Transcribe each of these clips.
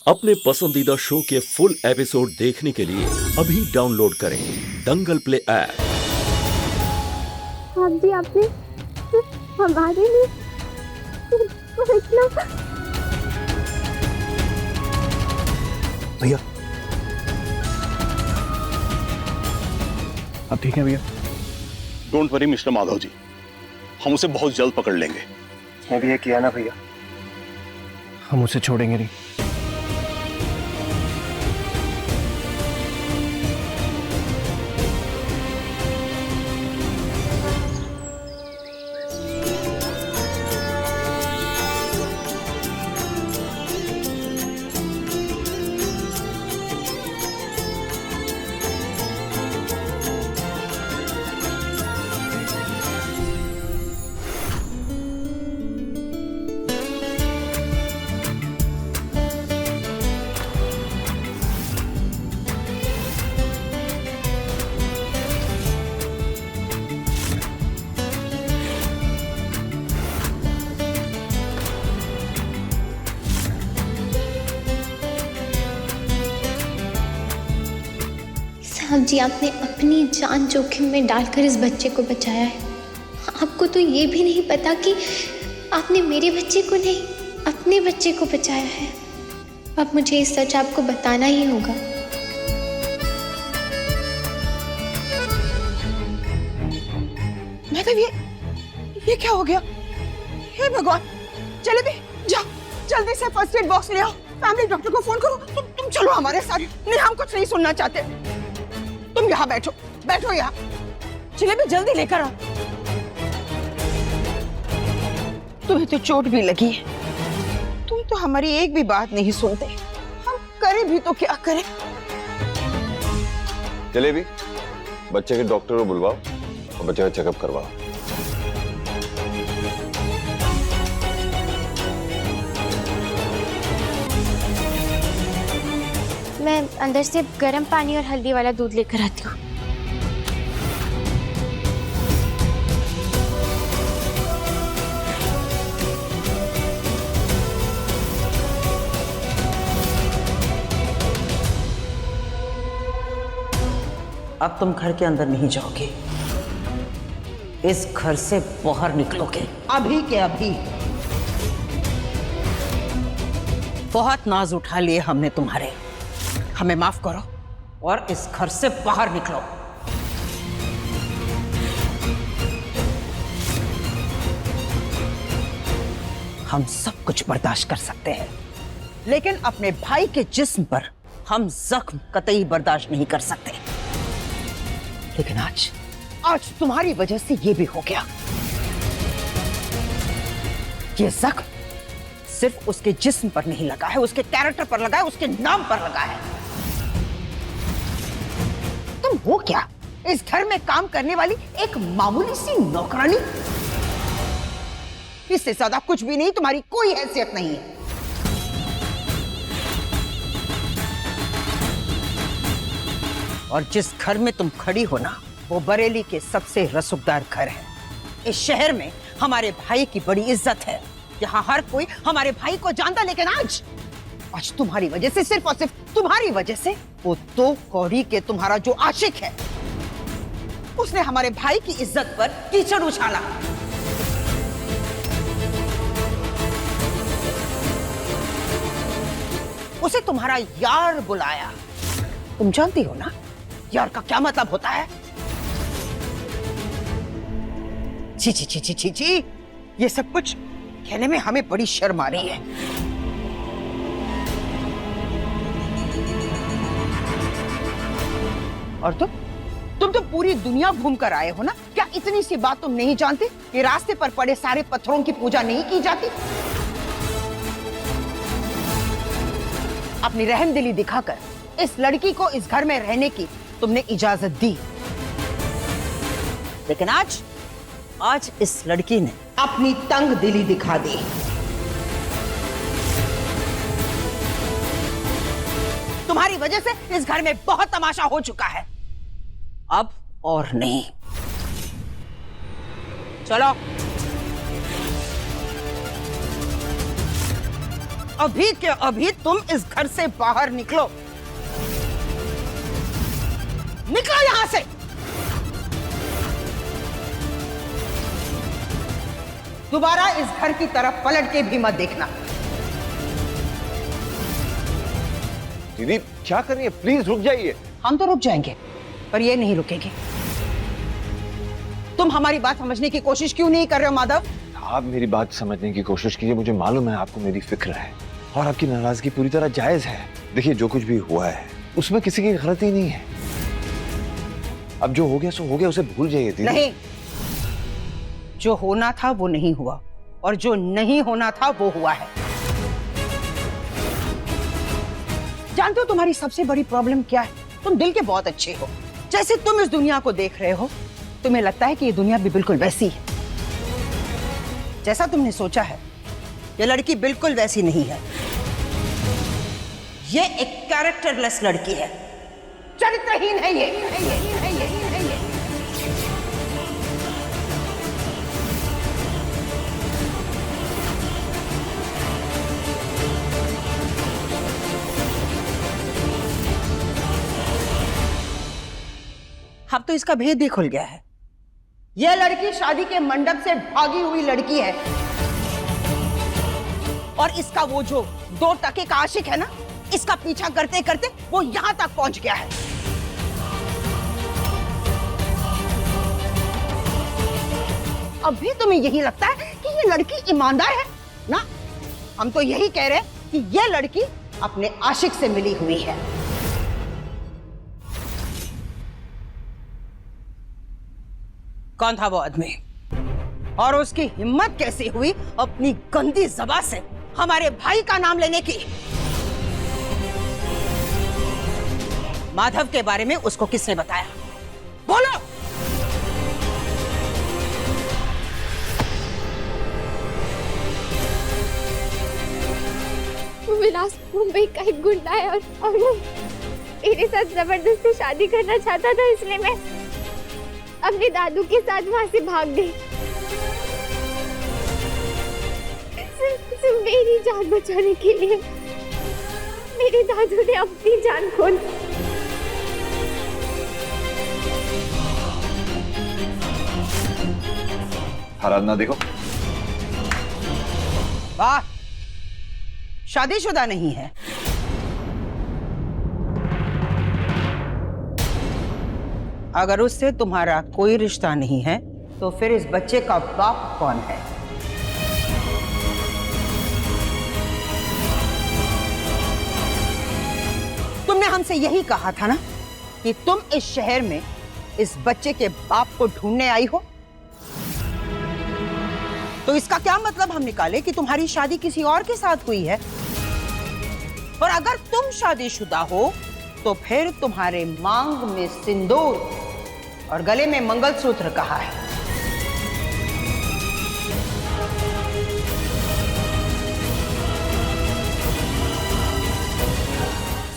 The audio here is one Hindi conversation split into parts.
अपने पसंदीदा शो के फुल एपिसोड देखने के लिए अभी डाउनलोड करें दंगल प्ले ऐप। आप जी आपने हमारे लिए इतना भैया आप ठीक हैं भैया? Don't worry mister Madhav ji, हम उसे बहुत जल्द पकड़ लेंगे। मैं भी ये किया ना भैया, हम उसे छोड़ेंगे नहीं। साहब जी आपने अपनी जान जोखिम में डालकर इस बच्चे को बचाया है। आपको तो ये भी नहीं पता कि आपने मेरे बच्चे को नहीं अपने बच्चे को बचाया है। अब मुझे ये सच आपको बताना ही होगा। मैडम ये क्या हो गया? हे भगवान, चले भी जाओ, जल्दी से फर्स्ट एड बॉक्स ले आओ, फैमिली डॉक्टर को फोन करो। तुम चलो हमारे साथ। नहीं, हम कुछ नहीं सुनना चाहते। तुम यहाँ बैठो, बैठो यहाँ। चले भी जल्दी लेकर आओ। तुम्हें तो चोट भी लगी है, तुम तो हमारी एक भी बात नहीं सुनते। हम करें भी तो क्या करें? चले भी बच्चे के डॉक्टर को बुलवाओ और बच्चे का चेकअप करवाओ। मैं अंदर से गर्म पानी और हल्दी वाला दूध लेकर आती हूँ। अब तुम घर के अंदर नहीं जाओगे, इस घर से बाहर निकलोगे अभी के अभी। बहुत नाज उठा लिए हमने तुम्हारे, हमें माफ करो और इस घर से बाहर निकलो। हम सब कुछ बर्दाश्त कर सकते हैं, लेकिन अपने भाई के जिस्म पर हम जख्म कतई बर्दाश्त नहीं कर सकते। लेकिन आज तुम्हारी वजह से ये भी हो गया। ये जख्म सिर्फ उसके जिस्म पर नहीं लगा है, उसके कैरेक्टर पर लगा है, उसके नाम पर लगा है। तुम हो क्या? इस घर में काम करने वाली एक मामूली सी नौकरानी। इससे ज्यादा कुछ भी नहीं, तुम्हारी कोई हैसियत नहीं है। और जिस घर में तुम खड़ी हो ना, वो बरेली के सबसे रसूखदार घर है। इस शहर में हमारे भाई की बड़ी इज्जत है, यहाँ हर कोई हमारे भाई को जानता। लेकिन आज तुम्हारी वजह से, सिर्फ और सिर्फ तुम्हारी वजह से, वो दो कौड़ी के तुम्हारा जो आशिक है, उसने हमारे भाई की इज्जत पर कीचड़ उछाला। उसे तुम्हारा यार बुलाया। तुम जानती हो ना यार का क्या मतलब होता है? छी छी छी छी छी छी, ये सब कुछ कहने में हमें बड़ी शर्म आ रही है। और तुम तो पूरी दुनिया घूम कर आए हो ना, क्या इतनी सी बात तुम नहीं जानते कि रास्ते पर पड़े सारे पत्थरों की पूजा नहीं की जाती? अपनी रहमदिली दिखाकर इस लड़की को इस घर में रहने की तुमने इजाजत दी, लेकिन आज इस लड़की ने अपनी तंग दिली दिखा दी। तुम्हारी वजह से इस घर में बहुत तमाशा हो चुका है, अब और नहीं। चलो। अभी के अभी तुम इस घर से बाहर निकलो। निकलो यहां से। दोबारा इस घर की तरफ पलट के भी मत देखना। दीदी क्या कर रही है? प्लीज रुक जाइए। हम तो रुक जाएंगे, पर ये नहीं रुकेंगे। तुम हमारी बात समझने की कोशिश क्यों नहीं कर रहे हो माधव? आप मेरी बात समझने की कोशिश कीजिए। मुझे मालूम है आपको मेरी फिक्र है और आपकी नाराजगी पूरी तरह जायज है। देखिए जो कुछ भी हुआ है उसमें किसी की गलती नहीं है। अब जो हो गया सो हो गया, उसे भूल जाइए दीदी। नहीं, जो होना था वो नहीं हुआ और जो नहीं होना था वो हुआ है। जानते हो तुम्हारी सबसे बड़ी प्रॉब्लम क्या है? तुम दिल के बहुत अच्छे हो। जैसे तुम इस दुनिया को देख रहे हो, तुम्हें लगता है कि ये दुनिया भी बिल्कुल वैसी है जैसा तुमने सोचा है। ये लड़की बिल्कुल वैसी नहीं है। ये एक कैरेक्टरलेस लड़की है, चरित्रहीन है ये। अब तो इसका भेद भी खुल गया है। यह लड़की शादी के मंडप से भागी हुई लड़की है और इसका वो जो 2 टके का आशिक है ना, इसका पीछा करते करते वो यहां तक पहुंच गया है। अभी तुम्हें यही लगता है कि ये लड़की ईमानदार है ना? हम तो यही कह रहे हैं कि ये लड़की अपने आशिक से मिली हुई है। कौन था वो आदमी और उसकी हिम्मत कैसी हुई अपनी गंदी ज़बान से हमारे भाई का नाम लेने की? माधव के बारे में उसको किसने बताया? बोलो। विलास मुंबई का एक गुंडा है और वो मेरे साथ जबरदस्ती शादी करना चाहता था, इसलिए मैं अपने दादू के साथ वहां से भाग गई। सिर्फ मेरी जान बचाने के लिए मेरे दादू ने अपनी जान खो दी। आराधना देखो। वाह, शादीशुदा नहीं है। अगर उससे तुम्हारा कोई रिश्ता नहीं है तो फिर इस बच्चे का बाप कौन है? तुमने हमसे यही कहा था ना कि तुम इस शहर में इस बच्चे के बाप को ढूंढने आई हो। तो इसका क्या मतलब हम निकाले कि तुम्हारी शादी किसी और के साथ हुई है? और अगर तुम शादीशुदा हो तो फिर तुम्हारे मांग में सिंदूर और गले में मंगलसूत्र कहाँ है?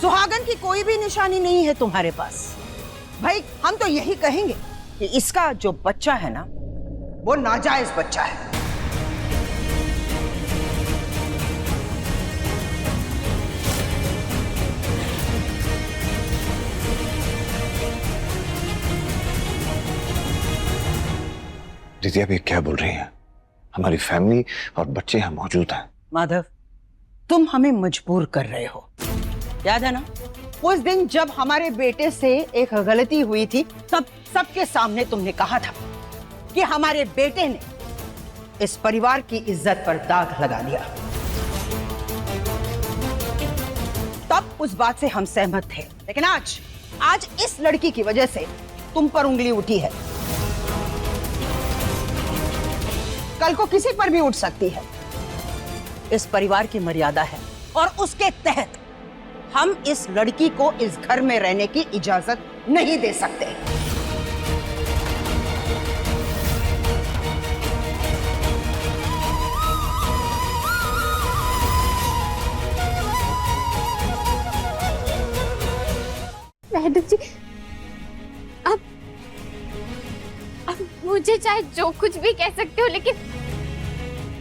सुहागन की कोई भी निशानी नहीं है तुम्हारे पास। भाई हम तो यही कहेंगे कि इसका जो बच्चा है ना, वो नाजायज बच्चा है। दीदी आप ये क्या बोल रही हैं? हमारी फैमिली और बच्चे यहाँ मौजूद हैं। माधव, तुम हमें मजबूर कर रहे हो। याद है ना उस दिन जब हमारे बेटे से एक गलती हुई थी, तब सबके सामने तुमने कहा था कि हमारे बेटे ने इस परिवार की इज्जत पर दाग लगा दिया। तब उस बात से हम सहमत थे, लेकिन आज इस लड़की की वजह से तुम पर उंगली उठी है। कल को किसी पर भी उठ सकती है। इस परिवार की मर्यादा है और उसके तहत हम इस लड़की को इस घर में रहने की इजाजत नहीं दे सकते। मैडम जी, अब मुझे चाहे जो कुछ भी कह सकते हो, लेकिन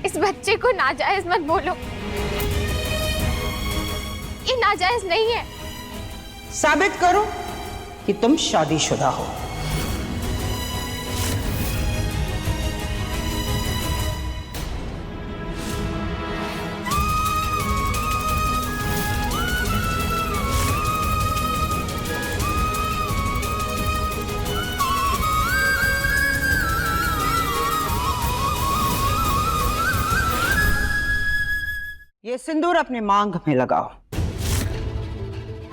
इस बच्चे को नाजायज मत बोलो। ये नाजायज नहीं है। साबित करो कि तुम शादीशुदा हो। ये सिंदूर अपने मांग में लगाओ।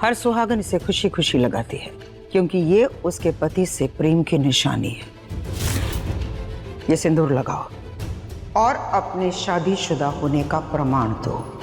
हर सुहागन इसे खुशी खुशी लगाती है क्योंकि ये उसके पति से प्रेम की निशानी है। ये सिंदूर लगाओ और अपने शादीशुदा होने का प्रमाण दो।